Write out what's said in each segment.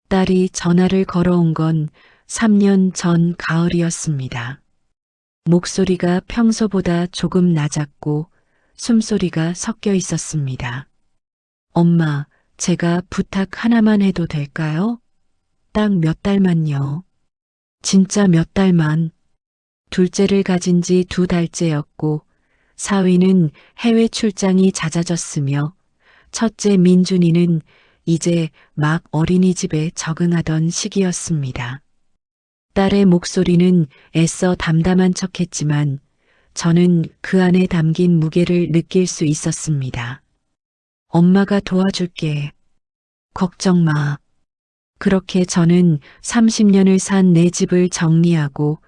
딸이 전화를 걸어온 건 3년 전 가을이었습니다. 목소리가 평소보다 조금 낮았고 숨소리가 섞여 있었습니다. 엄마, 제가 부탁 하나만 해도 될까요? 딱 몇 달만요. 진짜 몇 달만. 둘째를 가진 지 2달째였고 사위는 해외 출장이 잦아졌으며 첫째 민준이는 이제 막 어린이집에 적응하던 시기였습니다. 딸의 목소리는 애써 담담한 척했지만 저는 그 안에 담긴 무게를 느낄 수 있었습니다. 엄마가 도와줄게. 걱정 마. 그렇게 저는 30년을 산 내 집을 정리하고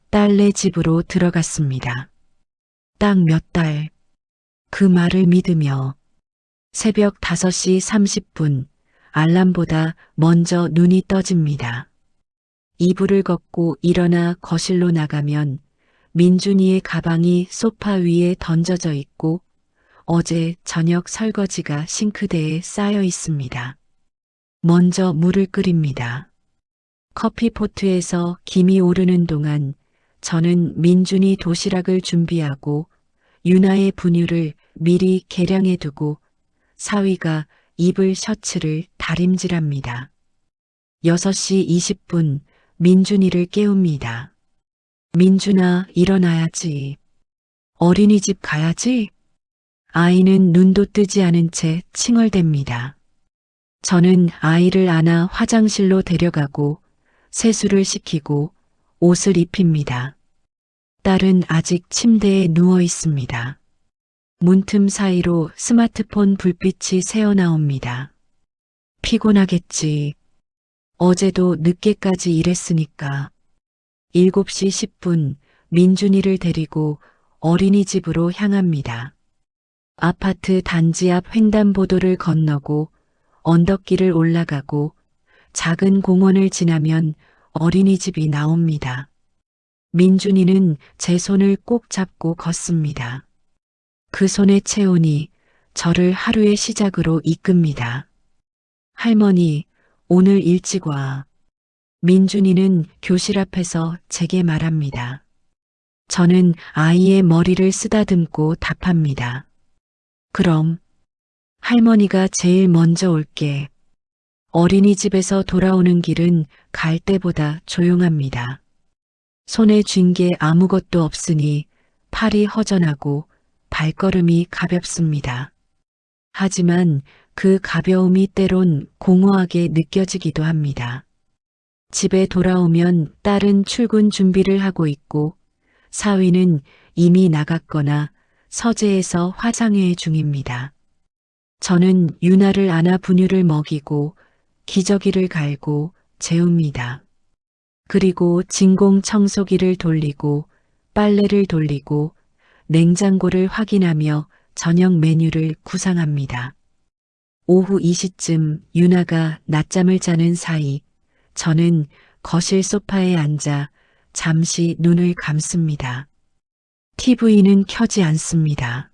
딸네 집으로 들어갔습니다. 딱 몇 달. 그 말을 믿으며 새벽 5시 30분 알람보다 먼저 눈이 떠집니다. 이불을 걷고 일어나 거실로 나가면 민준이의 가방이 소파 위에 던져져 있고 어제 저녁 설거지가 싱크대에 쌓여 있습니다. 먼저 물을 끓입니다. 커피포트에서 김이 오르는 동안 저는 민준이 도시락을 준비하고 유나의 분유를 미리 계량해 두고 사위가 입을 셔츠를 다림질합니다. 6시 20분 민준이를 깨웁니다. 민준아, 일어나야지. 어린이집 가야지. 아이는 눈도 뜨지 않은 채 칭얼댑니다. 저는 아이를 안아 화장실로 데려가고 세수를 시키고 옷을 입힙니다. 딸은 아직 침대에 누워 있습니다. 문틈 사이로 스마트폰 불빛이 새어나옵니다. 피곤하겠지. 어제도 늦게까지 일했으니까. 7시 10분 민준이를 데리고 어린이집으로 향합니다. 아파트 단지 앞 횡단보도를 건너고 언덕길을 올라가고 작은 공원을 지나면 어린이집이 나옵니다. 민준이는 제 손을 꼭 잡고 걷습니다. 그 손의 체온이 저를 하루의 시작으로 이끕니다. 할머니, 오늘 일찍 와. 민준이는 교실 앞에서 제게 말합니다. 저는 아이의 머리를 쓰다듬고 답합니다. 그럼 할머니가 제일 먼저 올게. 어린이집에서 돌아오는 길은 갈 때보다 조용합니다. 손에 쥔 게 아무것도 없으니 팔이 허전하고 발걸음이 가볍습니다. 하지만 그 가벼움이 때론 공허하게 느껴지기도 합니다. 집에 돌아오면 딸은 출근 준비를 하고 있고 사위는 이미 나갔거나 서재에서 화상회 중입니다. 저는 유나를 안아 분유를 먹이고 기저귀를 갈고 재웁니다. 그리고 진공 청소기를 돌리고 빨래를 돌리고 냉장고를 확인하며 저녁 메뉴를 구상합니다. 오후 2시쯤 유나가 낮잠을 자는 사이 저는 거실 소파에 앉아 잠시 눈을 감습니다. TV는 켜지 않습니다.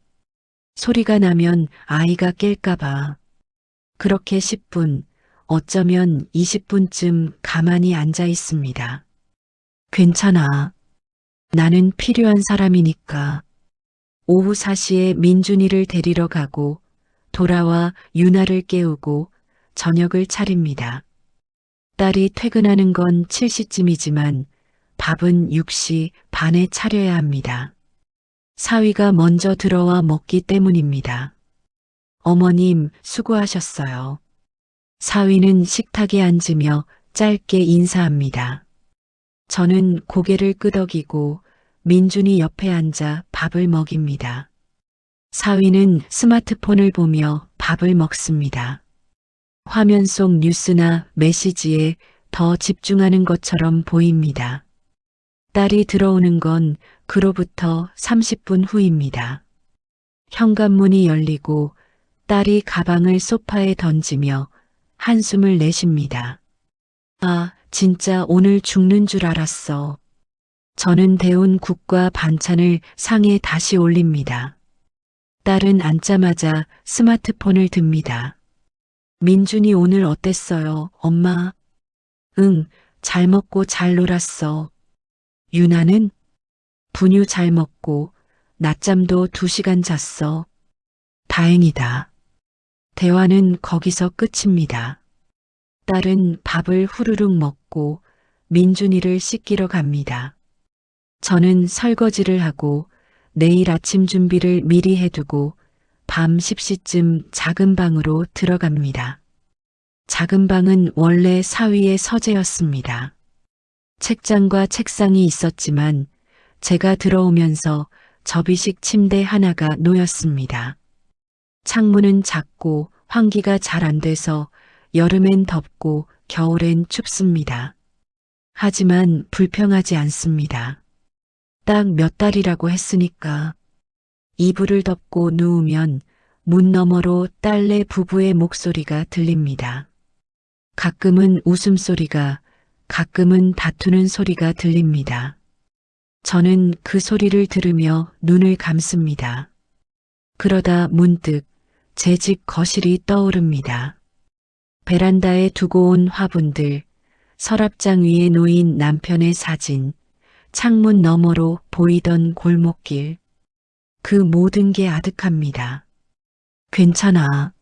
소리가 나면 아이가 깰까봐. 그렇게 10분, 어쩌면 20분쯤 가만히 앉아 있습니다. 괜찮아. 나는 필요한 사람이니까. 오후 4시에 민준이를 데리러 가고 돌아와 유나를 깨우고 저녁을 차립니다. 딸이 퇴근하는 건 7시쯤이지만 밥은 6시 반에 차려야 합니다. 사위가 먼저 들어와 먹기 때문입니다. 어머님, 수고하셨어요. 사위는 식탁에 앉으며 짧게 인사합니다. 저는 고개를 끄덕이고 민준이 옆에 앉아 밥을 먹입니다. 사위는 스마트폰을 보며 밥을 먹습니다. 화면 속 뉴스나 메시지에 더 집중하는 것처럼 보입니다. 딸이 들어오는 건 그로부터 30분 후입니다. 현관문이 열리고 딸이 가방을 소파에 던지며 한숨을 내쉽니다. 아, 진짜 오늘 죽는 줄 알았어. 저는 데운 국과 반찬을 상에 다시 올립니다. 딸은 앉자마자 스마트폰을 듭니다. 민준이 오늘 어땠어요, 엄마? 응, 잘 먹고 잘 놀았어. 유나는? 분유 잘 먹고 낮잠도 2시간 잤어. 다행이다. 대화는 거기서 끝입니다. 딸은 밥을 후루룩 먹고 민준이를 씻기러 갑니다. 저는 설거지를 하고 내일 아침 준비를 미리 해두고 밤 10시쯤 작은 방으로 들어갑니다. 작은 방은 원래 사위의 서재였습니다. 책장과 책상이 있었지만 제가 들어오면서 접이식 침대 하나가 놓였습니다. 창문은 작고 환기가 잘 안 돼서 여름엔 덥고 겨울엔 춥습니다. 하지만 불평하지 않습니다. 딱 몇 달이라고 했으니까. 이불을 덮고 누우면 문 너머로 딸네 부부의 목소리가 들립니다. 가끔은 웃음소리가, 가끔은 다투는 소리가 들립니다. 저는 그 소리를 들으며 눈을 감습니다. 그러다 문득 제 집 거실이 떠오릅니다. 베란다에 두고 온 화분들, 서랍장 위에 놓인 남편의 사진, 창문 너머로 보이던 골목길. 그 모든 게 아득합니다. 괜찮아.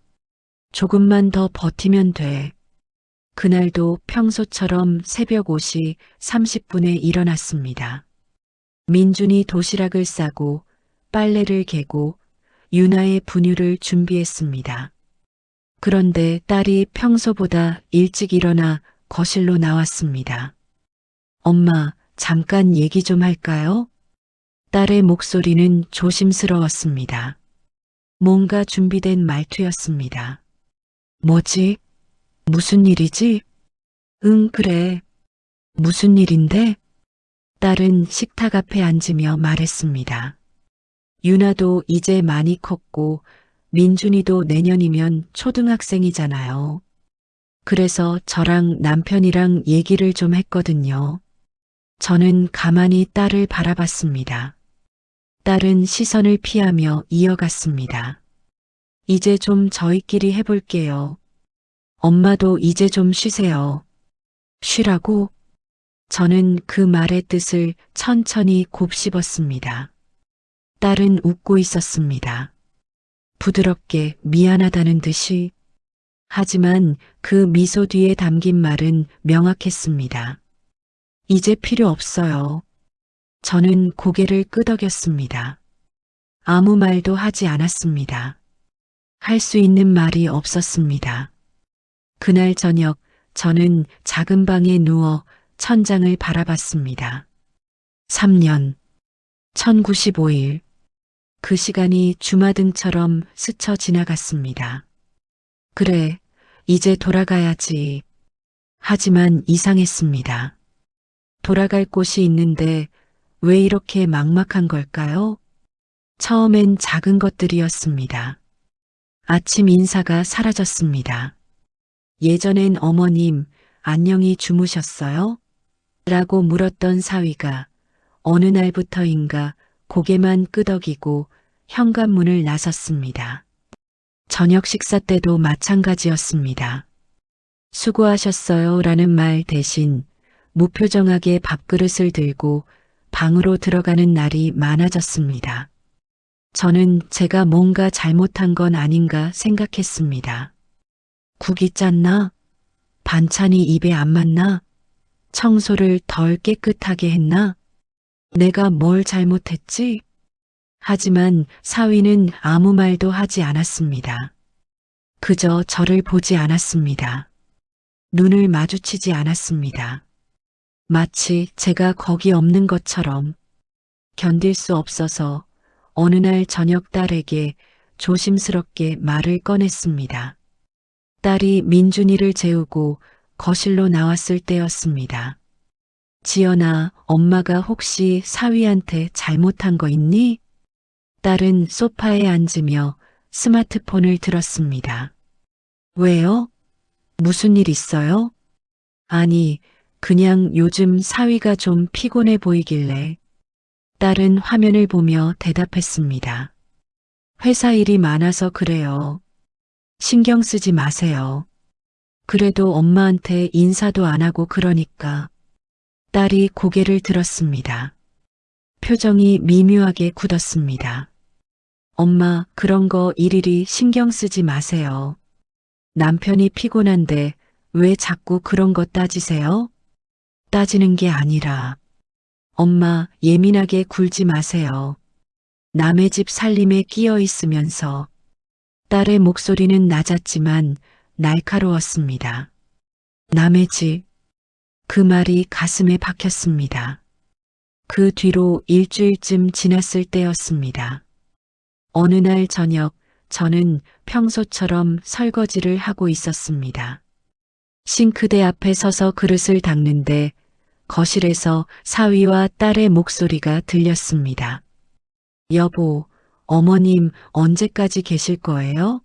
조금만 더 버티면 돼. 그날도 평소처럼 새벽 5시 30분에 일어났습니다. 민준이 도시락을 싸고 빨래를 개고 유나의 분유를 준비했습니다. 그런데 딸이 평소보다 일찍 일어나 거실로 나왔습니다. 엄마, 잠깐 얘기 좀 할까요? 딸의 목소리는 조심스러웠습니다. 뭔가 준비된 말투였습니다. 뭐지? 무슨 일이지? 응, 그래. 무슨 일인데? 딸은 식탁 앞에 앉으며 말했습니다. 유나도 이제 많이 컸고 민준이도 내년이면 초등학생이잖아요. 그래서 저랑 남편이랑 얘기를 좀 했거든요. 저는 가만히 딸을 바라봤습니다. 딸은 시선을 피하며 이어갔습니다. 이제 좀 저희끼리 해볼게요. 엄마도 이제 좀 쉬세요. 쉬라고? 저는 그 말의 뜻을 천천히 곱씹었습니다. 딸은 웃고 있었습니다. 부드럽게 미안하다는 듯이. 하지만 그 미소 뒤에 담긴 말은 명확했습니다. 이제 필요 없어요. 저는 고개를 끄덕였습니다. 아무 말도 하지 않았습니다. 할 수 있는 말이 없었습니다. 그날 저녁 저는 작은 방에 누워 천장을 바라봤습니다. 3년, 1095일. 그 시간이 주마등처럼 스쳐 지나갔습니다. 그래, 이제 돌아가야지. 하지만 이상했습니다. 돌아갈 곳이 있는데 왜 이렇게 막막한 걸까요? 처음엔 작은 것들이었습니다. 아침 인사가 사라졌습니다. 예전엔 어머님, 안녕히 주무셨어요? 라고 물었던 사위가 어느 날부터인가 고개만 끄덕이고 현관문을 나섰습니다. 저녁 식사 때도 마찬가지였습니다. 수고하셨어요 라는 말 대신 무표정하게 밥그릇을 들고 방으로 들어가는 날이 많아졌습니다. 저는 제가 뭔가 잘못한 건 아닌가 생각했습니다. 국이 짰나? 반찬이 입에 안 맞나? 청소를 덜 깨끗하게 했나? 내가 뭘 잘못했지? 하지만 사위는 아무 말도 하지 않았습니다. 그저 저를 보지 않았습니다. 눈을 마주치지 않았습니다. 마치 제가 거기 없는 것처럼. 견딜 수 없어서 어느 날 저녁 딸에게 조심스럽게 말을 꺼냈습니다. 딸이 민준이를 재우고 거실로 나왔을 때였습니다. 지연아, 엄마가 혹시 사위한테 잘못한 거 있니? 딸은 소파에 앉으며 스마트폰을 들었습니다. 왜요? 무슨 일 있어요? 아니, 그냥 요즘 사위가 좀 피곤해 보이길래. 딸은 화면을 보며 대답했습니다. 회사 일이 많아서 그래요. 신경 쓰지 마세요. 그래도 엄마한테 인사도 안 하고 그러니까 딸이 고개를 들었습니다. 표정이 미묘하게 굳었습니다. 엄마, 그런 거 일일이 신경 쓰지 마세요. 남편이 피곤한데 왜 자꾸 그런 거 따지세요? 따지는 게 아니라 엄마 예민하게 굴지 마세요. 남의 집 살림에 끼어 있으면서 딸의 목소리는 낮았지만 날카로웠습니다. 남의 집, 그 말이 가슴에 박혔습니다. 그 뒤로 일주일쯤 지났을 때였습니다. 어느 날 저녁 저는 평소처럼 설거지를 하고 있었습니다. 싱크대 앞에 서서 그릇을 닦는데 거실에서 사위와 딸의 목소리가 들렸습니다. 여보, 어머님 언제까지 계실 거예요?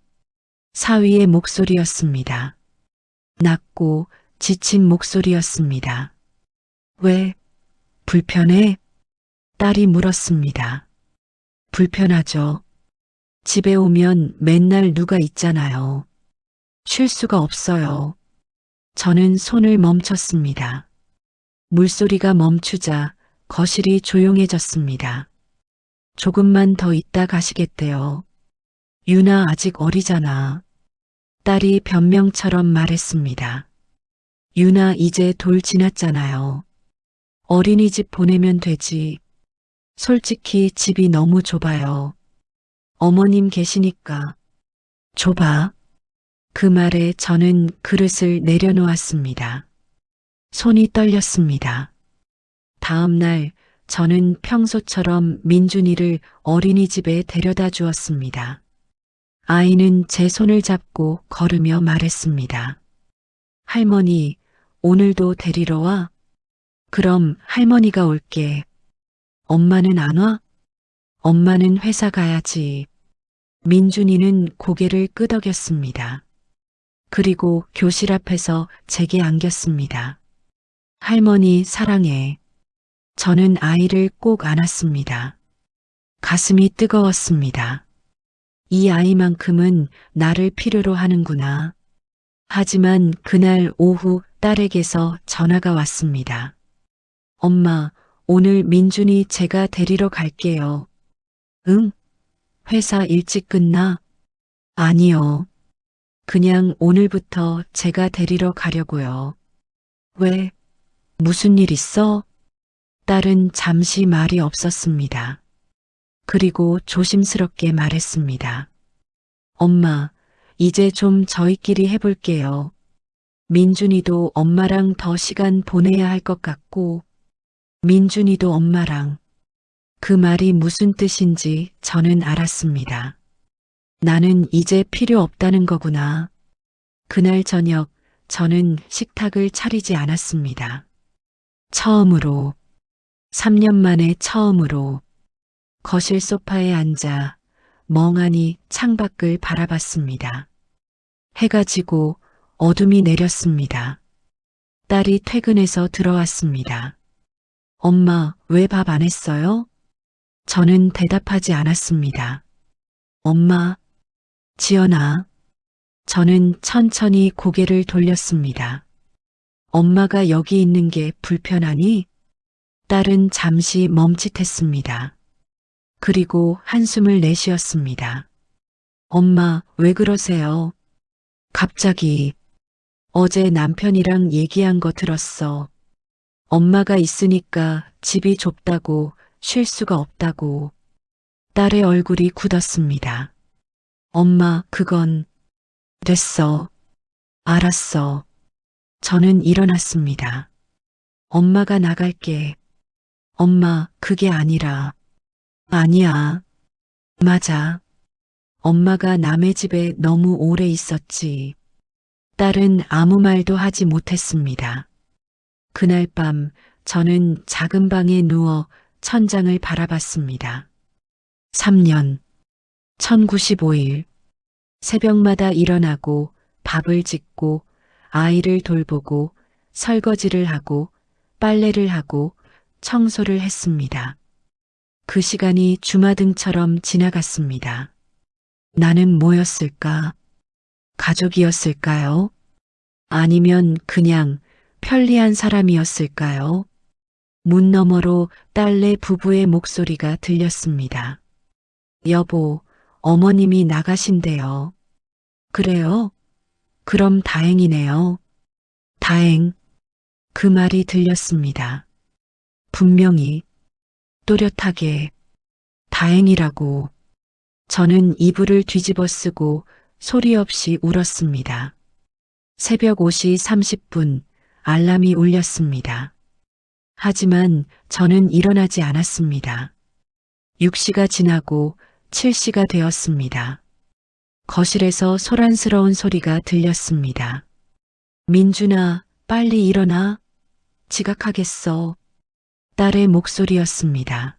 사위의 목소리였습니다. 낮고 지친 목소리였습니다. 왜? 불편해? 딸이 물었습니다. 불편하죠. 집에 오면 맨날 누가 있잖아요. 쉴 수가 없어요. 저는 손을 멈췄습니다. 물소리가 멈추자 거실이 조용해졌습니다. 조금만 더 있다 가시겠대요. 유나 아직 어리잖아. 딸이 변명처럼 말했습니다. 유나 이제 돌 지났잖아요. 어린이집 보내면 되지. 솔직히 집이 너무 좁아요. 어머님 계시니까. 좁아. 그 말에 저는 그릇을 내려놓았습니다. 손이 떨렸습니다. 다음 날 저는 평소처럼 민준이를 어린이집에 데려다 주었습니다. 아이는 제 손을 잡고 걸으며 말했습니다. 할머니, 오늘도 데리러 와? 그럼 할머니가 올게. 엄마는 안 와? 엄마는 회사 가야지. 민준이는 고개를 끄덕였습니다. 그리고 교실 앞에서 제게 안겼습니다. 할머니 사랑해. 저는 아이를 꼭 안았습니다. 가슴이 뜨거웠습니다. 이 아이만큼은 나를 필요로 하는구나. 하지만 그날 오후 딸에게서 전화가 왔습니다. 엄마, 오늘 민준이 제가 데리러 갈게요. 응? 회사 일찍 끝나? 아니요. 그냥 오늘부터 제가 데리러 가려고요. 왜? 무슨 일 있어? 딸은 잠시 말이 없었습니다. 그리고 조심스럽게 말했습니다. 엄마, 이제 좀 저희끼리 해볼게요. 민준이도 엄마랑 더 시간 보내야 할 것 같고, 민준이도 엄마랑. 그 말이 무슨 뜻인지 저는 알았습니다. 나는 이제 필요 없다는 거구나. 그날 저녁 저는 식탁을 차리지 않았습니다. 처음으로, 3년 만에 처음으로 거실 소파에 앉아 멍하니 창밖을 바라봤습니다. 해가 지고 어둠이 내렸습니다. 딸이 퇴근해서 들어왔습니다. 엄마, 왜 밥 안 했어요? 저는 대답하지 않았습니다. 엄마, 지연아. 저는 천천히 고개를 돌렸습니다. 엄마가 여기 있는 게 불편하니? 딸은 잠시 멈칫했습니다. 그리고 한숨을 내쉬었습니다. 엄마, 왜 그러세요? 갑자기 어제 남편이랑 얘기한 거 들었어. 엄마가 있으니까 집이 좁다고 쉴 수가 없다고. 딸의 얼굴이 굳었습니다. 엄마, 그건 됐어. 알았어. 저는 일어났습니다. 엄마가 나갈게. 엄마, 그게 아니라. 아니야. 맞아. 엄마가 남의 집에 너무 오래 있었지. 딸은 아무 말도 하지 못했습니다. 그날 밤 저는 작은 방에 누워 천장을 바라봤습니다. 3년, 1095일. 새벽마다 일어나고 밥을 짓고 아이를 돌보고 설거지를 하고 빨래를 하고 청소를 했습니다. 그 시간이 주마등처럼 지나갔습니다. 나는 뭐였을까? 가족이었을까요? 아니면 그냥 편리한 사람이었을까요? 문 너머로 딸네 부부의 목소리가 들렸습니다. 여보, 어머님이 나가신대요. 그래요? 그럼 다행이네요. 다행. 그 말이 들렸습니다. 분명히, 또렷하게, 다행이라고. 저는 이불을 뒤집어 쓰고 소리 없이 울었습니다. 새벽 5시 30분 알람이 울렸습니다. 하지만 저는 일어나지 않았습니다. 6시가 지나고 7시가 되었습니다. 거실에서 소란스러운 소리가 들렸습니다. 민준아, 빨리 일어나. 지각하겠어. 딸의 목소리였습니다.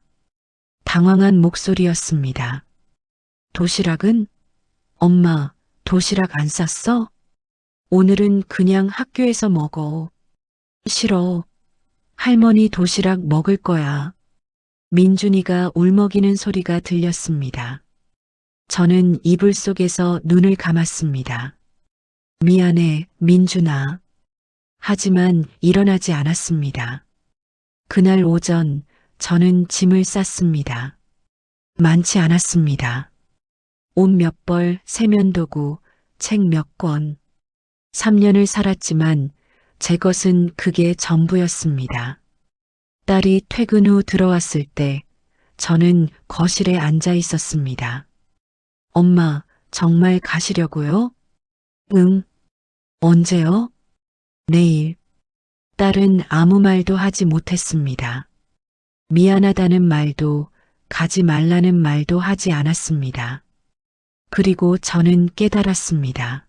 당황한 목소리였습니다. 도시락은? 엄마, 도시락 안 쌌어? 오늘은 그냥 학교에서 먹어. 싫어. 할머니 도시락 먹을 거야. 민준이가 울먹이는 소리가 들렸습니다. 저는 이불 속에서 눈을 감았습니다. 미안해, 민준아. 하지만 일어나지 않았습니다. 그날 오전 저는 짐을 쌌습니다. 많지 않았습니다. 옷 몇 벌, 세면도구, 책 몇 권. 3년을 살았지만 제 것은 그게 전부였습니다. 딸이 퇴근 후 들어왔을 때 저는 거실에 앉아 있었습니다. 엄마, 정말 가시려고요? 응. 언제요? 내일. 딸은 아무 말도 하지 못했습니다. 미안하다는 말도 가지 말라는 말도 하지 않았습니다. 그리고 저는 깨달았습니다.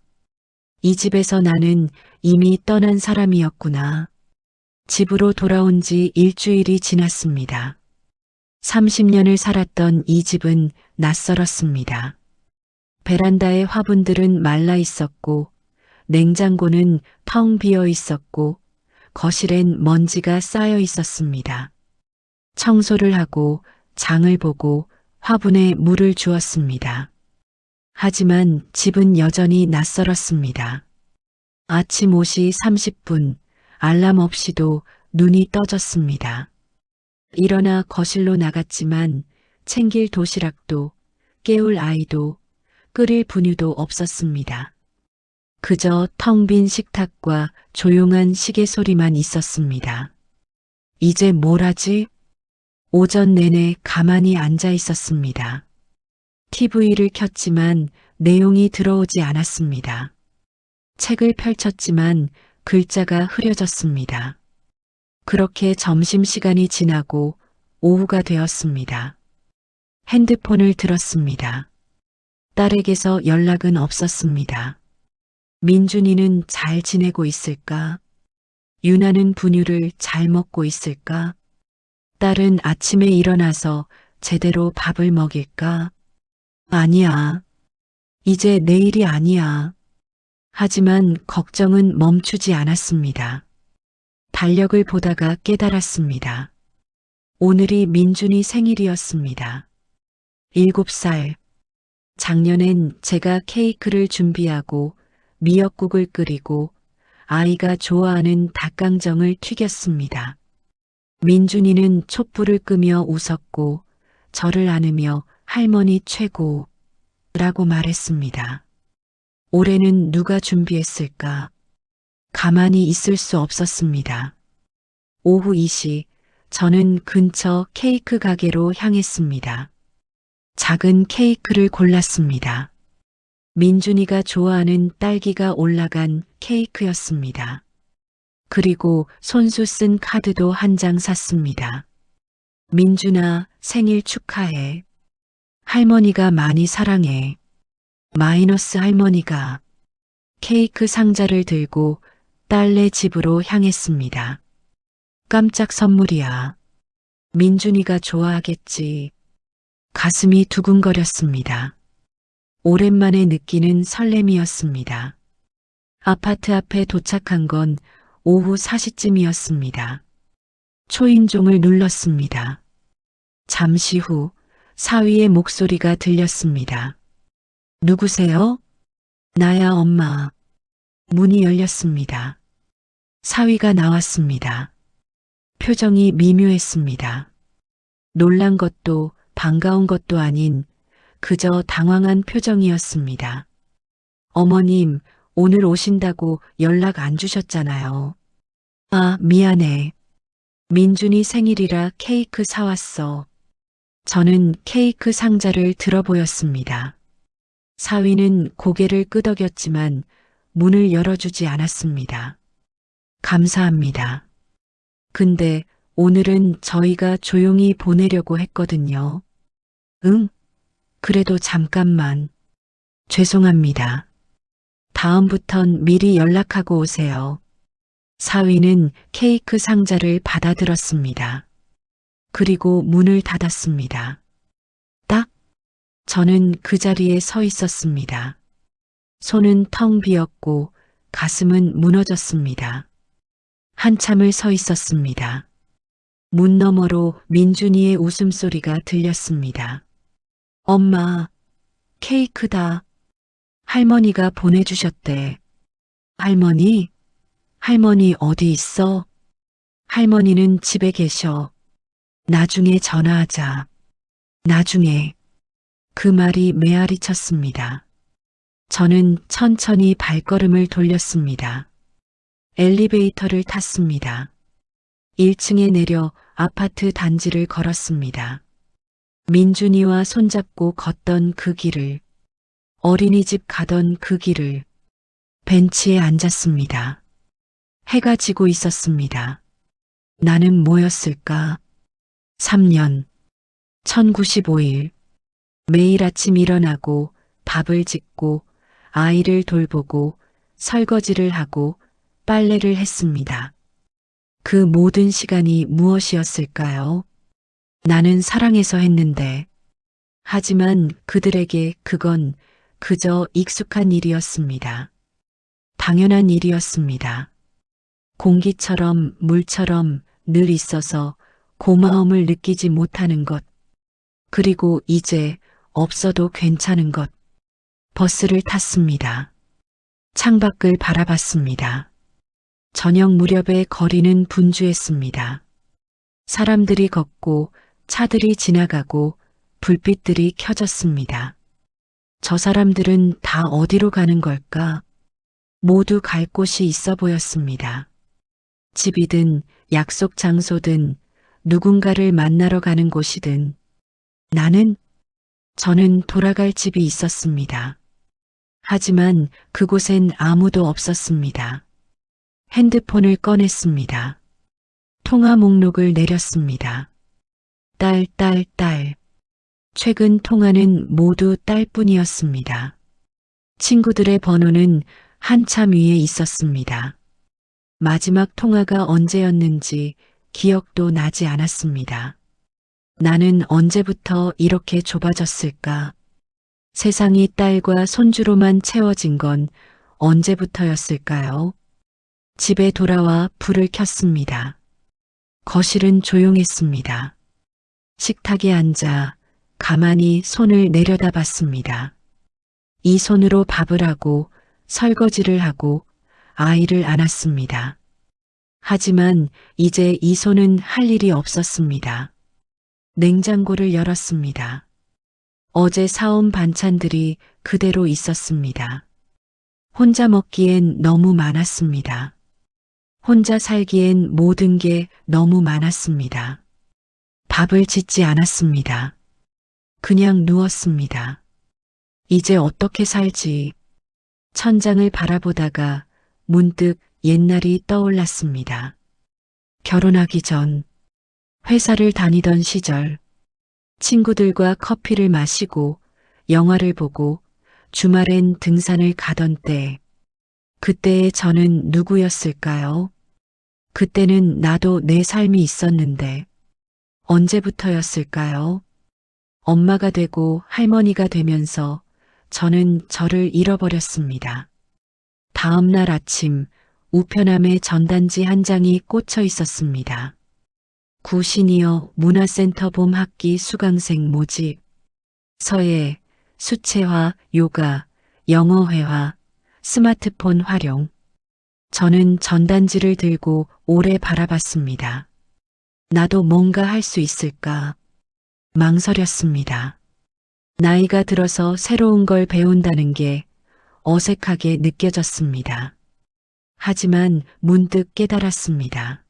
이 집에서 나는 이미 떠난 사람이었구나. 집으로 돌아온 지 일주일이 지났습니다. 30년을 살았던 이 집은 낯설었습니다. 베란다의 화분들은 말라 있었고, 냉장고는 텅 비어 있었고, 거실엔 먼지가 쌓여 있었습니다. 청소를 하고 장을 보고 화분에 물을 주었습니다. 하지만 집은 여전히 낯설었습니다. 아침 5시 30분 알람 없이도 눈이 떠졌습니다. 일어나 거실로 나갔지만 챙길 도시락도 깨울 아이도 끓일 분유도 없었습니다. 그저 텅 빈 식탁과 조용한 시계 소리만 있었습니다. 이제 뭘 하지? 오전 내내 가만히 앉아 있었습니다. TV를 켰지만 내용이 들어오지 않았습니다. 책을 펼쳤지만 글자가 흐려졌습니다. 그렇게 점심시간이 지나고 오후가 되었습니다. 핸드폰을 들었습니다. 딸에게서 연락은 없었습니다. 민준이는 잘 지내고 있을까? 유나는 분유를 잘 먹고 있을까? 딸은 아침에 일어나서 제대로 밥을 먹일까? 아니야. 이제 내일이 아니야. 하지만 걱정은 멈추지 않았습니다. 달력을 보다가 깨달았습니다. 오늘이 민준이 생일이었습니다. 7살. 작년엔 제가 케이크를 준비하고 미역국을 끓이고 아이가 좋아하는 닭강정을 튀겼습니다. 민준이는 촛불을 끄며 웃었고 저를 안으며 할머니 최고 라고 말했습니다. 올해는 누가 준비했을까? 가만히 있을 수 없었습니다. 오후 2시 저는 근처 케이크 가게로 향했습니다. 작은 케이크를 골랐습니다. 민준이가 좋아하는 딸기가 올라간 케이크였습니다. 그리고 손수 쓴 카드도 한 장 샀습니다. 민준아, 생일 축하해. 할머니가 많이 사랑해. 마이너스 할머니가 케이크 상자를 들고 딸네 집으로 향했습니다. 깜짝 선물이야. 민준이가 좋아하겠지. 가슴이 두근거렸습니다. 오랜만에 느끼는 설렘이었습니다. 아파트 앞에 도착한 건 오후 4시쯤이었습니다. 초인종을 눌렀습니다. 잠시 후 사위의 목소리가 들렸습니다. 누구세요? 나야, 엄마. 문이 열렸습니다. 사위가 나왔습니다. 표정이 미묘했습니다. 놀란 것도 반가운 것도 아닌 그저 당황한 표정이었습니다. 어머님, 오늘 오신다고 연락 안 주셨잖아요. 아, 미안해. 민준이 생일이라 케이크 사왔어. 저는 케이크 상자를 들어보였습니다. 사위는 고개를 끄덕였지만 문을 열어주지 않았습니다. 감사합니다. 근데 오늘은 저희가 조용히 보내려고 했거든요. 응? 그래도 잠깐만. 죄송합니다. 다음부턴 미리 연락하고 오세요. 사위는 케이크 상자를 받아들었습니다. 그리고 문을 닫았습니다. 딱 저는 그 자리에 서 있었습니다. 손은 텅 비었고 가슴은 무너졌습니다. 한참을 서 있었습니다. 문 너머로 민준이의 웃음소리가 들렸습니다. 엄마, 케이크다. 할머니가 보내주셨대. 할머니? 할머니 어디 있어? 할머니는 집에 계셔. 나중에 전화하자. 나중에. 그 말이 메아리 쳤습니다. 저는 천천히 발걸음을 돌렸습니다. 엘리베이터를 탔습니다. 1층에 내려 아파트 단지를 걸었습니다. 민준이와 손잡고 걷던 그 길을, 어린이집 가던 그 길을, 벤치에 앉았습니다. 해가 지고 있었습니다. 나는 뭐였을까? 3년, 1095일. 매일 아침 일어나고 밥을 짓고 아이를 돌보고 설거지를 하고 빨래를 했습니다. 그 모든 시간이 무엇이었을까요? 나는 사랑해서 했는데, 하지만 그들에게 그건 그저 익숙한 일이었습니다. 당연한 일이었습니다. 공기처럼 물처럼 늘 있어서 고마움을 느끼지 못하는 것, 그리고 이제 없어도 괜찮은 것. 버스를 탔습니다. 창밖을 바라봤습니다. 저녁 무렵에 거리는 분주했습니다. 사람들이 걷고 차들이 지나가고 불빛들이 켜졌습니다. 저 사람들은 다 어디로 가는 걸까? 모두 갈 곳이 있어 보였습니다. 집이든 약속 장소든 누군가를 만나러 가는 곳이든 저는 돌아갈 집이 있었습니다. 하지만 그곳엔 아무도 없었습니다. 핸드폰을 꺼냈습니다. 통화 목록을 내렸습니다. 딸. 최근 통화는 모두 딸뿐이었습니다. 친구들의 번호는 한참 위에 있었습니다. 마지막 통화가 언제였는지 기억도 나지 않았습니다. 나는 언제부터 이렇게 좁아졌을까? 세상이 딸과 손주로만 채워진 건 언제부터였을까요? 집에 돌아와 불을 켰습니다. 거실은 조용했습니다. 식탁에 앉아 가만히 손을 내려다봤습니다. 이 손으로 밥을 하고 설거지를 하고 아이를 안았습니다. 하지만 이제 이 손은 할 일이 없었습니다. 냉장고를 열었습니다. 어제 사온 반찬들이 그대로 있었습니다. 혼자 먹기엔 너무 많았습니다. 혼자 살기엔 모든 게 너무 많았습니다. 밥을 짓지 않았습니다. 그냥 누웠습니다. 이제 어떻게 살지? 천장을 바라보다가 문득 옛날이 떠올랐습니다. 결혼하기 전, 회사를 다니던 시절, 친구들과 커피를 마시고 영화를 보고 주말엔 등산을 가던 때, 그때의 저는 누구였을까요? 그때는 나도 내 삶이 있었는데, 언제부터였을까요? 엄마가 되고 할머니가 되면서 저는 저를 잃어버렸습니다. 다음 날 아침 우편함에 전단지 한 장이 꽂혀 있었습니다. 구시니어 문화센터 봄학기 수강생 모집, 서예, 수채화, 요가, 영어회화, 스마트폰 활용. 저는 전단지를 들고 오래 바라봤습니다. 나도 뭔가 할 수 있을까? 망설였습니다. 나이가 들어서 새로운 걸 배운다는 게 어색하게 느껴졌습니다. 하지만 문득 깨달았습니다.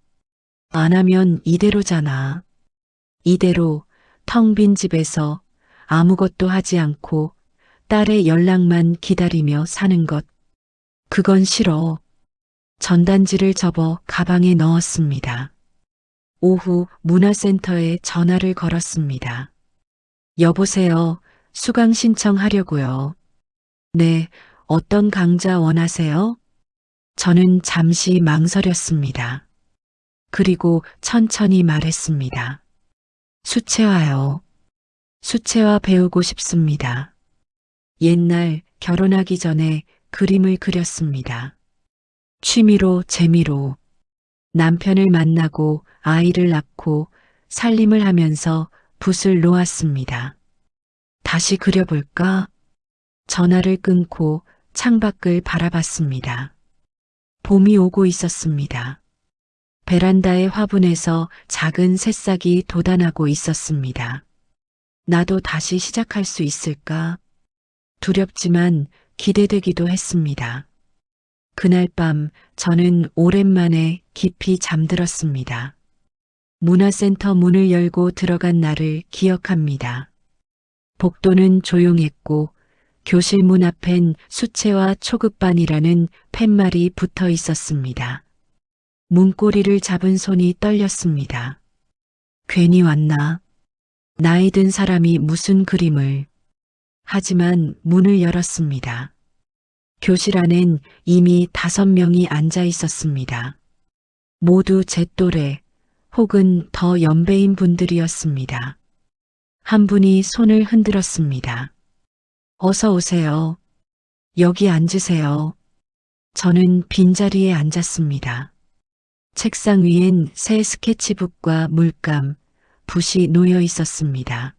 안 하면 이대로잖아. 이대로 텅 빈 집에서 아무것도 하지 않고 딸의 연락만 기다리며 사는 것. 그건 싫어. 전단지를 접어 가방에 넣었습니다. 오후 문화센터에 전화를 걸었습니다. 여보세요. 수강 신청하려고요. 네, 어떤 강좌 원하세요? 저는 잠시 망설였습니다. 그리고 천천히 말했습니다. 수채화요. 수채화 배우고 싶습니다. 옛날 결혼하기 전에 그림을 그렸습니다. 취미로 재미로 남편을 만나고 아이를 낳고 살림을 하면서 붓을 놓았습니다. 다시 그려볼까? 전화를 끊고 창밖을 바라봤습니다. 봄이 오고 있었습니다. 베란다의 화분에서 작은 새싹이 돋아나고 있었습니다. 나도 다시 시작할 수 있을까? 두렵지만 기대되기도 했습니다. 그날 밤 저는 오랜만에 깊이 잠들었습니다. 문화센터 문을 열고 들어간 날을 기억합니다. 복도는 조용했고 교실 문 앞엔 수채화 초급반이라는 팻말이 붙어 있었습니다. 문고리를 잡은 손이 떨렸습니다. 괜히 왔나? 나이 든 사람이 무슨 그림을. 하지만 문을 열었습니다. 교실 안엔 이미 5명이 앉아 있었습니다. 모두 제 또래 혹은 더 연배인 분들이었습니다. 한 분이 손을 흔들었습니다. 어서 오세요. 여기 앉으세요. 저는 빈자리에 앉았습니다. 책상 위엔 새 스케치북과 물감, 붓이 놓여 있었습니다.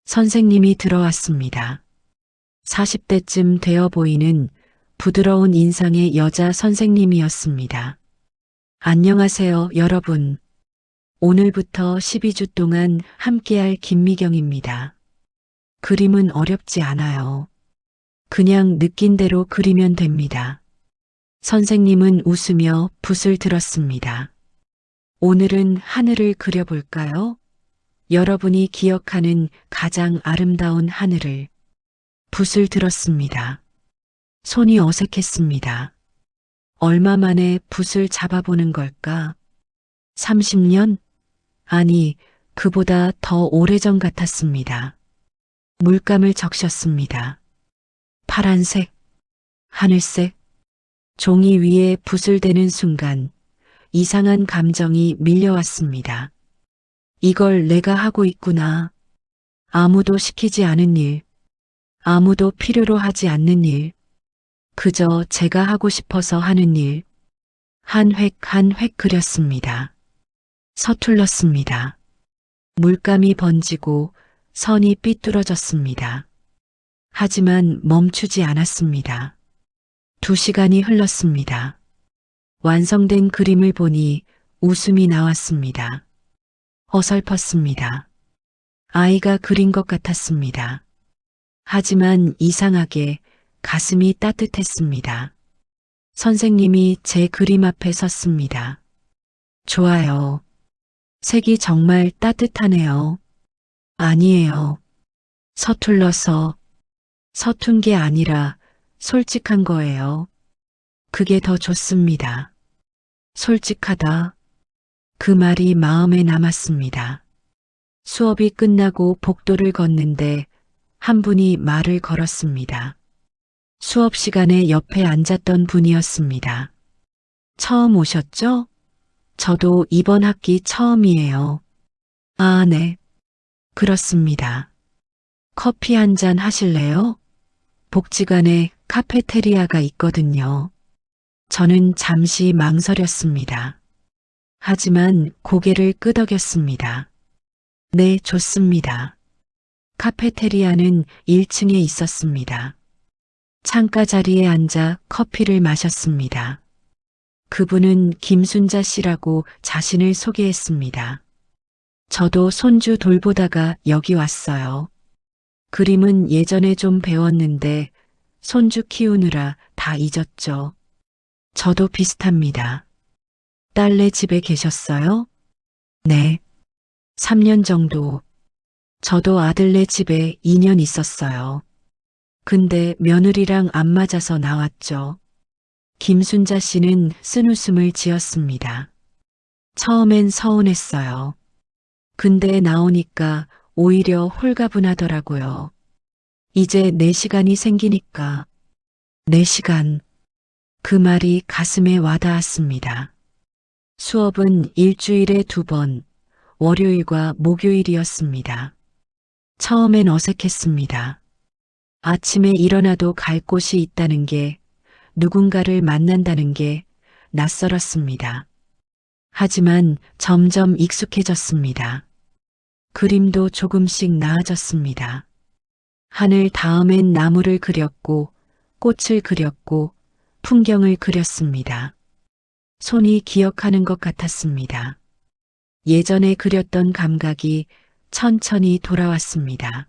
선생님이 들어왔습니다. 40대쯤 되어 보이는 부드러운 인상의 여자 선생님이었습니다. 안녕하세요, 여러분. 오늘부터 12주 동안 함께할 김미경입니다. 그림은 어렵지 않아요. 그냥 느낀 대로 그리면 됩니다. 선생님은 웃으며 붓을 들었습니다. 오늘은 하늘을 그려볼까요? 여러분이 기억하는 가장 아름다운 하늘을. 붓을 들었습니다. 손이 어색했습니다. 얼마 만에 붓을 잡아보는 걸까? 30년? 아니, 그보다 더 오래전 같았습니다. 물감을 적셨습니다. 파란색, 하늘색, 종이 위에 붓을 대는 순간 이상한 감정이 밀려왔습니다. 이걸 내가 하고 있구나. 아무도 시키지 않은 일, 아무도 필요로 하지 않는 일, 그저 제가 하고 싶어서 하는 일. 한 획 한 획 그렸습니다. 서툴렀습니다. 물감이 번지고 선이 삐뚤어졌습니다. 하지만 멈추지 않았습니다. 2시간이 흘렀습니다. 완성된 그림을 보니 웃음이 나왔습니다. 어설펐습니다. 아이가 그린 것 같았습니다. 하지만 이상하게 가슴이 따뜻했습니다. 선생님이 제 그림 앞에 섰습니다. 좋아요. 색이 정말 따뜻하네요. 아니에요. 서툴러서. 서툰 게 아니라 솔직한 거예요. 그게 더 좋습니다. 솔직하다. 그 말이 마음에 남았습니다. 수업이 끝나고 복도를 걷는데 한 분이 말을 걸었습니다. 수업 시간에 옆에 앉았던 분이었습니다. 처음 오셨죠? 저도 이번 학기 처음이에요. 아, 네. 그렇습니다. 커피 한 잔 하실래요? 복지관에 카페테리아가 있거든요. 저는 잠시 망설였습니다. 하지만 고개를 끄덕였습니다. 네, 좋습니다. 카페테리아는 1층에 있었습니다. 창가 자리에 앉아 커피를 마셨습니다. 그분은 김순자 씨라고 자신을 소개했습니다. 저도 손주 돌보다가 여기 왔어요. 그림은 예전에 좀 배웠는데 손주 키우느라 다 잊었죠. 저도 비슷합니다. 딸네 집에 계셨어요? 네. 3년 정도. 저도 아들네 집에 2년 있었어요. 근데 며느리랑 안 맞아서 나왔죠. 김순자 씨는 쓴웃음을 지었습니다. 처음엔 서운했어요. 근데 나오니까 오히려 홀가분하더라고요. 이제 내 시간이 생기니까. 내 시간. 그 말이 가슴에 와닿았습니다. 수업은 일주일에 2번, 월요일과 목요일이었습니다. 처음엔 어색했습니다. 아침에 일어나도 갈 곳이 있다는 게, 누군가를 만난다는 게 낯설었습니다. 하지만 점점 익숙해졌습니다. 그림도 조금씩 나아졌습니다. 하늘 다음엔 나무를 그렸고, 꽃을 그렸고, 풍경을 그렸습니다. 손이 기억하는 것 같았습니다. 예전에 그렸던 감각이 천천히 돌아왔습니다.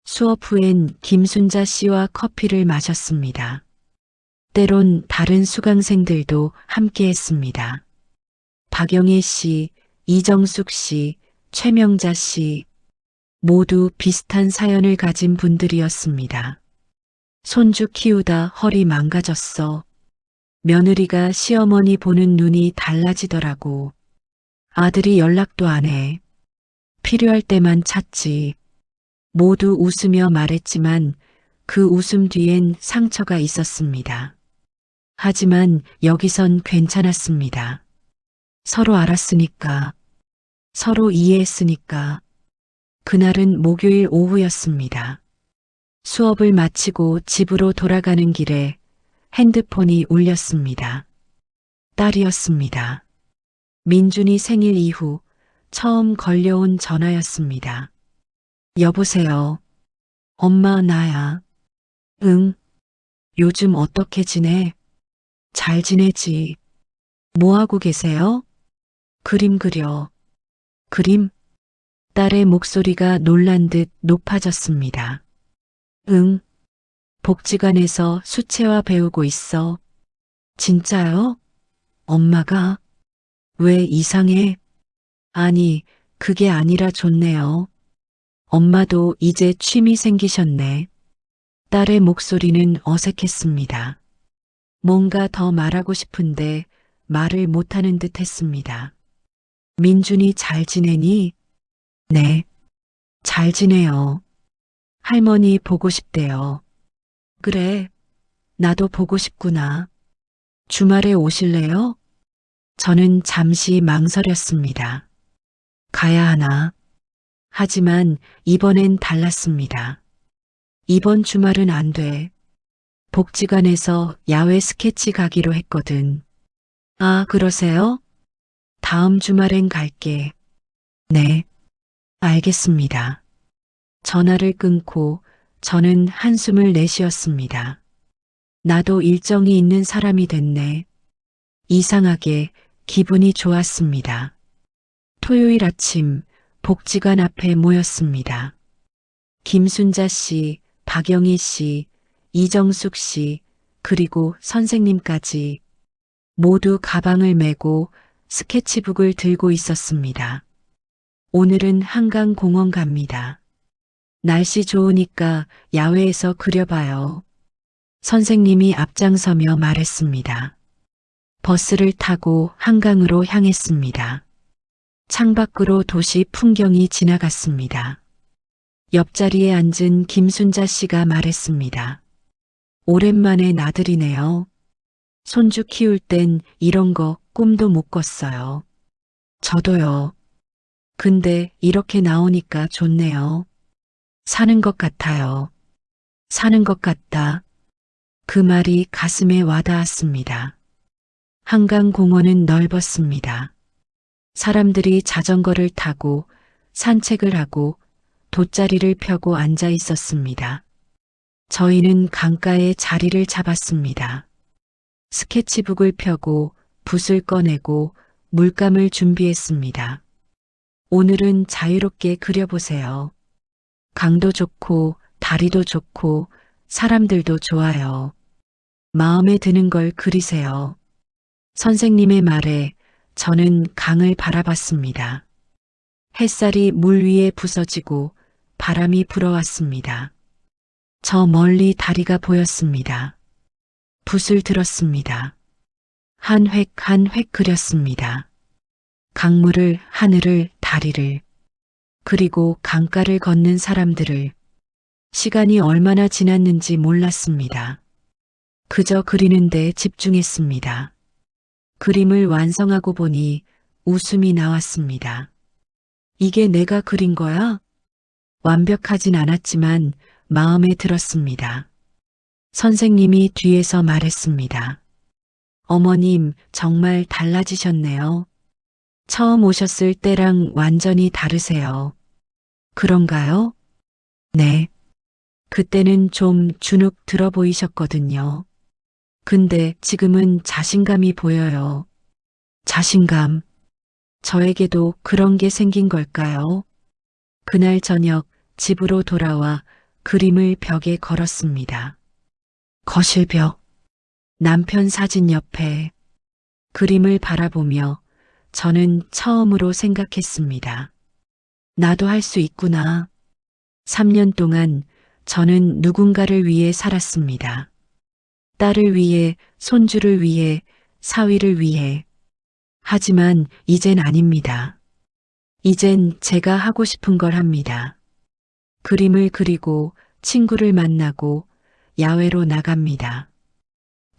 수업 후엔 김순자 씨와 커피를 마셨습니다. 때론 다른 수강생들도 함께 했습니다. 박영애 씨, 이정숙 씨, 최명자 씨, 모두 비슷한 사연을 가진 분들이었습니다. 손주 키우다 허리 망가졌어. 며느리가 시어머니 보는 눈이 달라지더라고. 아들이 연락도 안 해. 필요할 때만 찾지. 모두 웃으며 말했지만 그 웃음 뒤엔 상처가 있었습니다. 하지만 여기선 괜찮았습니다. 서로 알았으니까. 서로 이해했으니까. 그날은 목요일 오후였습니다. 수업을 마치고 집으로 돌아가는 길에 핸드폰이 울렸습니다. 딸이었습니다. 민준이 생일 이후 처음 걸려온 전화였습니다. 여보세요. 엄마 나야. 응. 요즘 어떻게 지내? 잘 지내지. 뭐 하고 계세요? 그림 그려. 그림? 딸의 목소리가 놀란 듯 높아졌습니다. 응. 복지관에서 수채화 배우고 있어. 진짜요? 엄마가? 왜 이상해? 아니, 그게 아니라 좋네요. 엄마도 이제 취미 생기셨네. 딸의 목소리는 어색했습니다. 뭔가 더 말하고 싶은데 말을 못하는 듯 했습니다. 민준이 잘 지내니? 네, 잘 지내요. 할머니 보고 싶대요. 그래, 나도 보고 싶구나. 주말에 오실래요? 저는 잠시 망설였습니다. 가야 하나? 하지만 이번엔 달랐습니다. 이번 주말은 안 돼. 복지관에서 야외 스케치 가기로 했거든. 아, 그러세요? 다음 주말엔 갈게. 네, 알겠습니다. 전화를 끊고 저는 한숨을 내쉬었습니다. 나도 일정이 있는 사람이 됐네. 이상하게 기분이 좋았습니다. 토요일 아침 복지관 앞에 모였습니다. 김순자 씨, 박영희 씨, 이정숙 씨, 그리고 선생님까지 모두 가방을 메고 스케치북을 들고 있었습니다. 오늘은 한강공원 갑니다. 날씨 좋으니까 야외에서 그려봐요. 선생님이 앞장서며 말했습니다. 버스를 타고 한강으로 향했습니다. 창밖으로 도시 풍경이 지나갔습니다. 옆자리에 앉은 김순자 씨가 말했습니다. 오랜만에 나들이네요. 손주 키울 땐 이런 거 꿈도 못 꿨어요. 저도요. 근데 이렇게 나오니까 좋네요. 사는 것 같아요. 사는 것 같다. 그 말이 가슴에 와닿았습니다. 한강공원은 넓었습니다. 사람들이 자전거를 타고 산책을 하고 돗자리를 펴고 앉아 있었습니다. 저희는 강가에 자리를 잡았습니다. 스케치북을 펴고 붓을 꺼내고 물감을 준비했습니다. 오늘은 자유롭게 그려보세요. 강도 좋고 다리도 좋고 사람들도 좋아요. 마음에 드는 걸 그리세요. 선생님의 말에 저는 강을 바라봤습니다. 햇살이 물 위에 부서지고 바람이 불어왔습니다. 저 멀리 다리가 보였습니다. 붓을 들었습니다. 한 획 한 획 그렸습니다. 강물을, 하늘을, 다리를, 그리고 강가를 걷는 사람들을. 시간이 얼마나 지났는지 몰랐습니다. 그저 그리는데 집중했습니다. 그림을 완성하고 보니 웃음이 나왔습니다. 이게 내가 그린 거야? 완벽하진 않았지만 마음에 들었습니다. 선생님이 뒤에서 말했습니다. 어머님, 정말 달라지셨네요. 처음 오셨을 때랑 완전히 다르세요. 그런가요? 네. 그때는 좀 주눅 들어 보이셨거든요. 근데 지금은 자신감이 보여요. 자신감. 저에게도 그런 게 생긴 걸까요? 그날 저녁 집으로 돌아와 그림을 벽에 걸었습니다. 거실벽. 남편 사진 옆에 그림을 바라보며 저는 처음으로 생각했습니다. 나도 할 수 있구나. 3년 동안 저는 누군가를 위해 살았습니다. 딸을 위해, 손주를 위해, 사위를 위해. 하지만 이젠 아닙니다. 이젠 제가 하고 싶은 걸 합니다. 그림을 그리고 친구를 만나고 야외로 나갑니다.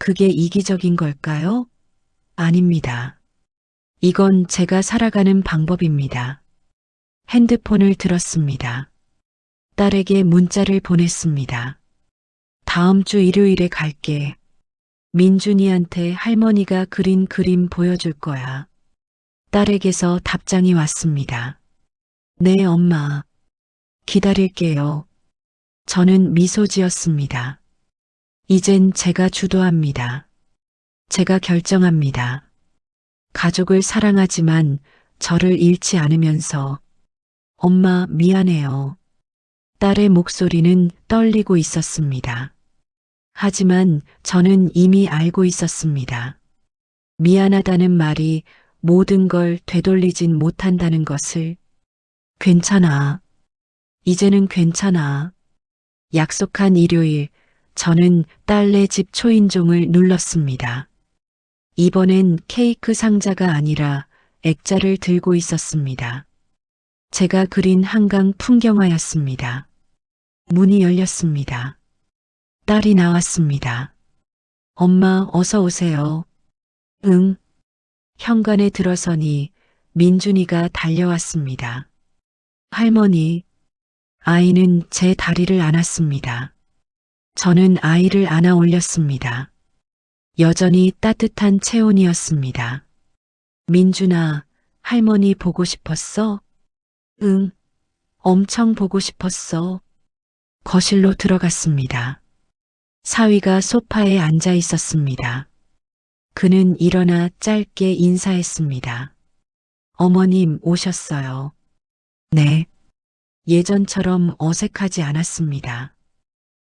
그게 이기적인 걸까요? 아닙니다. 이건 제가 살아가는 방법입니다. 핸드폰을 들었습니다. 딸에게 문자를 보냈습니다. 다음 주 일요일에 갈게. 민준이한테 할머니가 그린 그림 보여줄 거야. 딸에게서 답장이 왔습니다. 네, 엄마. 기다릴게요. 저는 미소 지었습니다. 이젠 제가 주도합니다. 제가 결정합니다. 가족을 사랑하지만 저를 잃지 않으면서 엄마 미안해요. 딸의 목소리는 떨리고 있었습니다. 하지만 저는 이미 알고 있었습니다. 미안하다는 말이 모든 걸 되돌리진 못한다는 것을. 괜찮아. 이제는 괜찮아. 약속한 일요일, 저는 딸네 집 초인종을 눌렀습니다. 이번엔 케이크 상자가 아니라 액자를 들고 있었습니다. 제가 그린 한강 풍경화였습니다. 문이 열렸습니다. 딸이 나왔습니다. 엄마, 어서 오세요. 응. 현관에 들어서니 민준이가 달려왔습니다. 할머니. 아이는 제 다리를 안았습니다. 저는 아이를 안아 올렸습니다. 여전히 따뜻한 체온이었습니다. 민준아, 할머니 보고 싶었어? 응. 엄청 보고 싶었어. 거실로 들어갔습니다. 사위가 소파에 앉아 있었습니다. 그는 일어나 짧게 인사했습니다. 어머님 오셨어요. 네. 예전처럼 어색하지 않았습니다.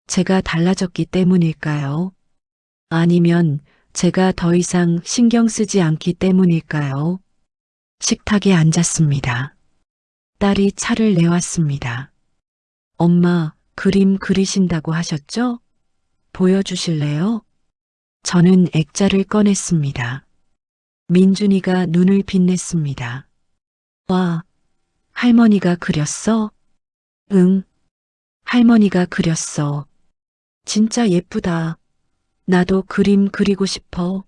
제가 달라졌기 때문일까요? 아니면 제가 더 이상 신경 쓰지 않기 때문일까요? 식탁에 앉았습니다. 딸이 차를 내왔습니다. 엄마, 그림 그리신다고 하셨죠? 보여주실래요? 저는 액자를 꺼냈습니다. 민준이가 눈을 빛냈습니다. 와, 할머니가 그렸어? 응, 할머니가 그렸어. 진짜 예쁘다. 나도 그림 그리고 싶어.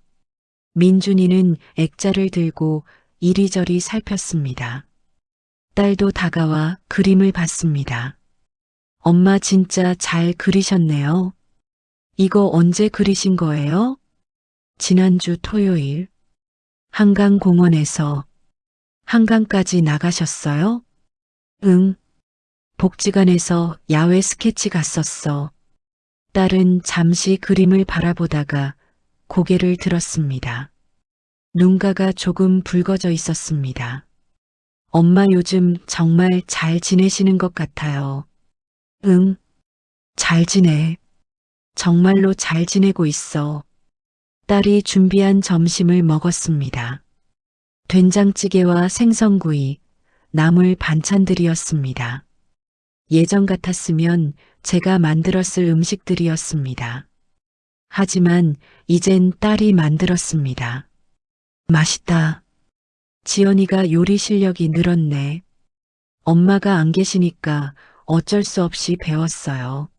민준이는 액자를 들고 이리저리 살폈습니다. 딸도 다가와 그림을 봤습니다. 엄마 진짜 잘 그리셨네요. 이거 언제 그리신 거예요? 지난주 토요일. 한강공원에서. 한강까지 나가셨어요? 응. 복지관에서 야외 스케치 갔었어. 딸은 잠시 그림을 바라보다가 고개를 들었습니다. 눈가가 조금 붉어져 있었습니다. 엄마 요즘 정말 잘 지내시는 것 같아요. 응, 잘 지내. 정말로 잘 지내고 있어. 딸이 준비한 점심을 먹었습니다. 된장찌개와 생선구이, 나물 반찬들이었습니다. 예전 같았으면 제가 만들었을 음식들이었습니다. 하지만 이젠 딸이 만들었습니다. 맛있다. 지연이가 요리 실력이 늘었네. 엄마가 안 계시니까 어쩔 수 없이 배웠어요.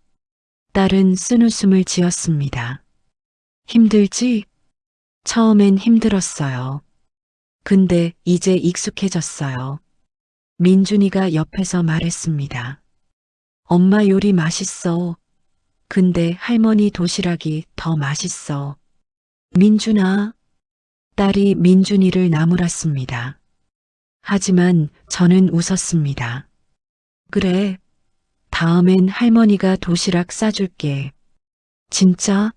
딸은 쓴웃음을 지었습니다. 힘들지? 처음엔 힘들었어요. 근데 이제 익숙해졌어요. 민준이가 옆에서 말했습니다. 엄마 요리 맛있어. 근데 할머니 도시락이 더 맛있어. 민준아. 딸이 민준이를 나무랐습니다. 하지만 저는 웃었습니다. 그래. 다음엔 할머니가 도시락 싸줄게. 진짜?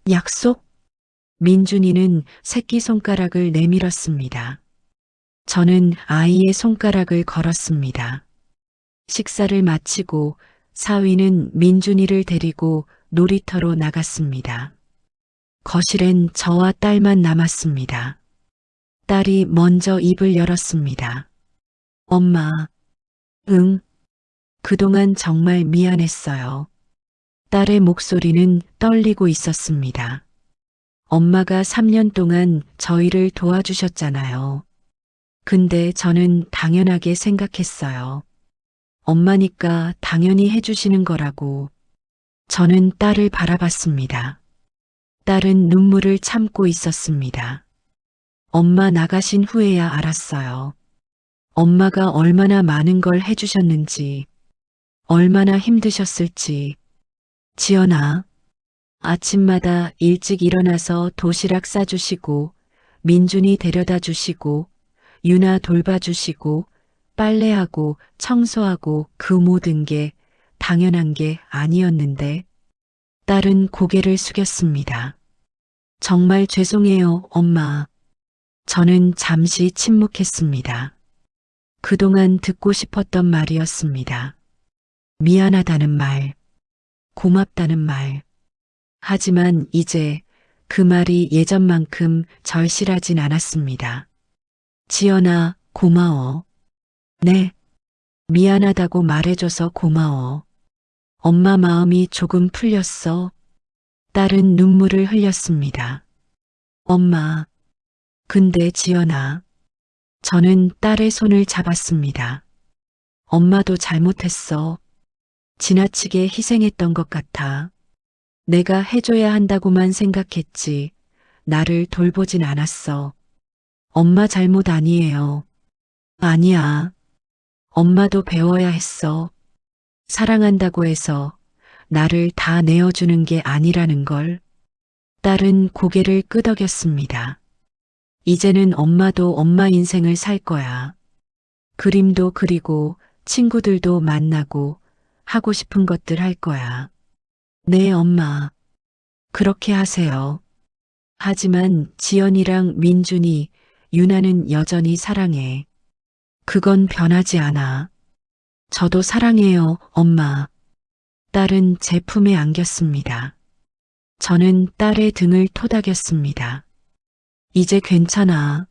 약속? 민준이는 새끼손가락을 내밀었습니다. 저는 아이의 손가락을 걸었습니다. 식사를 마치고 사위는 민준이를 데리고 놀이터로 나갔습니다. 거실엔 저와 딸만 남았습니다. 딸이 먼저 입을 열었습니다. 엄마, 응, 그동안 정말 미안했어요. 딸의 목소리는 떨리고 있었습니다. 엄마가 3년 동안 저희를 도와주셨잖아요. 근데 저는 당연하게 생각했어요. 엄마니까 당연히 해주시는 거라고. 저는 딸을 바라봤습니다. 딸은 눈물을 참고 있었습니다. 엄마 나가신 후에야 알았어요. 엄마가 얼마나 많은 걸 해주셨는지, 얼마나 힘드셨을지. 지연아, 아침마다 일찍 일어나서 도시락 싸주시고, 민준이 데려다 주시고, 유나 돌봐주시고, 빨래하고 청소하고 그 모든 게 당연한 게 아니었는데, 딸은 고개를 숙였습니다. 정말 죄송해요, 엄마. 저는 잠시 침묵했습니다. 그동안 듣고 싶었던 말이었습니다. 미안하다는 말, 고맙다는 말. 하지만 이제 그 말이 예전만큼 절실하진 않았습니다. 지연아, 고마워. 네, 미안하다고 말해줘서 고마워. 엄마 마음이 조금 풀렸어. 딸은 눈물을 흘렸습니다. 엄마, 근데 지연아. 저는 딸의 손을 잡았습니다. 엄마도 잘못했어. 지나치게 희생했던 것 같아. 내가 해줘야 한다고만 생각했지. 나를 돌보진 않았어. 엄마 잘못 아니에요. 아니야. 엄마도 배워야 했어. 사랑한다고 해서 나를 다 내어주는 게 아니라는 걸. 딸은 고개를 끄덕였습니다. 이제는 엄마도 엄마 인생을 살 거야. 그림도 그리고 친구들도 만나고 하고 싶은 것들 할 거야. 네, 엄마. 그렇게 하세요. 하지만 지연이랑 민준이, 유나는 여전히 사랑해. 그건 변하지 않아. 저도 사랑해요, 엄마. 딸은 제 품에 안겼습니다. 저는 딸의 등을 토닥였습니다. 이제 괜찮아.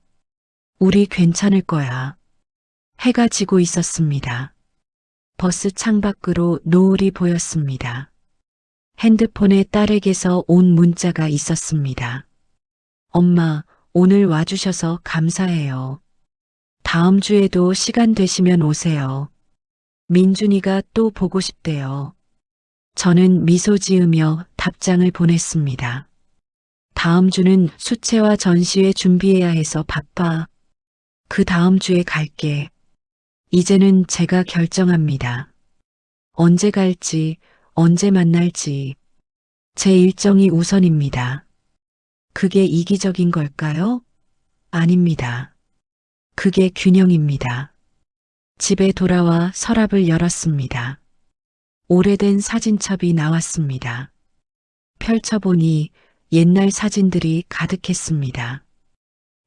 우리 괜찮을 거야. 해가 지고 있었습니다. 버스 창밖으로 노을이 보였습니다. 핸드폰에 딸에게서 온 문자가 있었습니다. 엄마, 오늘 와주셔서 감사해요. 다음 주에도 시간 되시면 오세요. 민준이가 또 보고 싶대요. 저는 미소 지으며 답장을 보냈습니다. 다음 주는 수채화 전시회 준비해야 해서 바빠. 그 다음 주에 갈게. 이제는 제가 결정합니다. 언제 갈지, 언제 만날지. 제 일정이 우선입니다. 그게 이기적인 걸까요? 아닙니다. 그게 균형입니다. 집에 돌아와 서랍을 열었습니다. 오래된 사진첩이 나왔습니다. 펼쳐보니 옛날 사진들이 가득했습니다.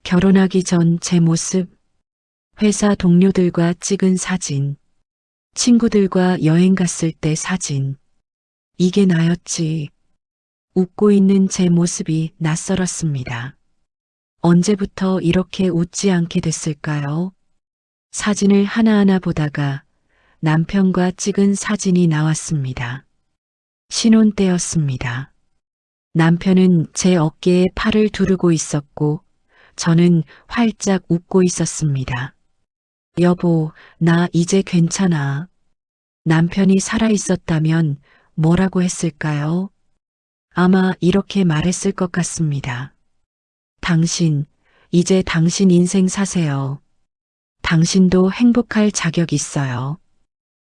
결혼하기 전 제 모습, 회사 동료들과 찍은 사진, 친구들과 여행 갔을 때 사진. 이게 나였지. 웃고 있는 제 모습이 낯설었습니다. 언제부터 이렇게 웃지 않게 됐을까요? 사진을 하나하나 보다가 남편과 찍은 사진이 나왔습니다. 신혼 때였습니다. 남편은 제 어깨에 팔을 두르고 있었고 저는 활짝 웃고 있었습니다. 여보, 나 이제 괜찮아. 남편이 살아있었다면 뭐라고 했을까요? 아마 이렇게 말했을 것 같습니다. 당신, 이제 당신 인생 사세요. 당신도 행복할 자격 있어요.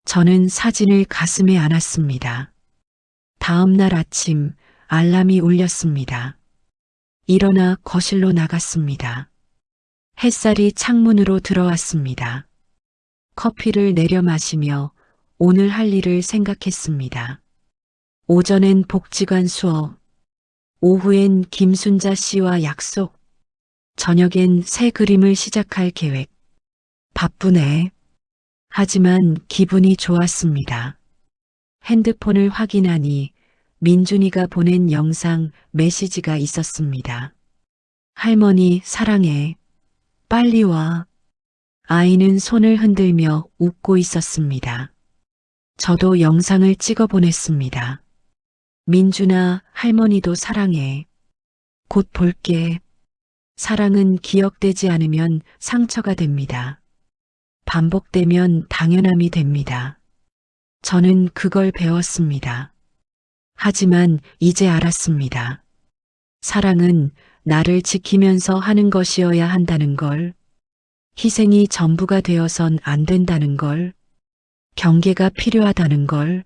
저는 사진을 가슴에 안았습니다. 다음 날 아침 알람이 울렸습니다. 일어나 거실로 나갔습니다. 햇살이 창문으로 들어왔습니다. 커피를 내려 마시며 오늘 할 일을 생각했습니다. 오전엔 복지관 수업, 오후엔 김순자 씨와 약속, 저녁엔 새 그림을 시작할 계획. 바쁘네. 하지만 기분이 좋았습니다. 핸드폰을 확인하니 민준이가 보낸 영상 메시지가 있었습니다. 할머니 사랑해. 빨리 와. 아이는 손을 흔들며 웃고 있었습니다. 저도 영상을 찍어 보냈습니다. 민준아, 할머니도 사랑해. 곧 볼게. 사랑은 기억되지 않으면 상처가 됩니다. 반복되면 당연함이 됩니다. 저는 그걸 배웠습니다. 하지만 이제 알았습니다. 사랑은 나를 지키면서 하는 것이어야 한다는 걸, 희생이 전부가 되어선 안 된다는 걸, 경계가 필요하다는 걸,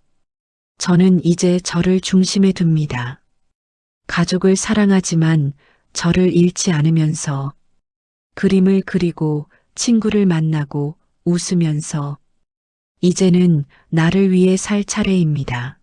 저는 이제 저를 중심에 둡니다. 가족을 사랑하지만 저를 잃지 않으면서 그림을 그리고 친구를 만나고 웃으면서 이제는 나를 위해 살 차례입니다.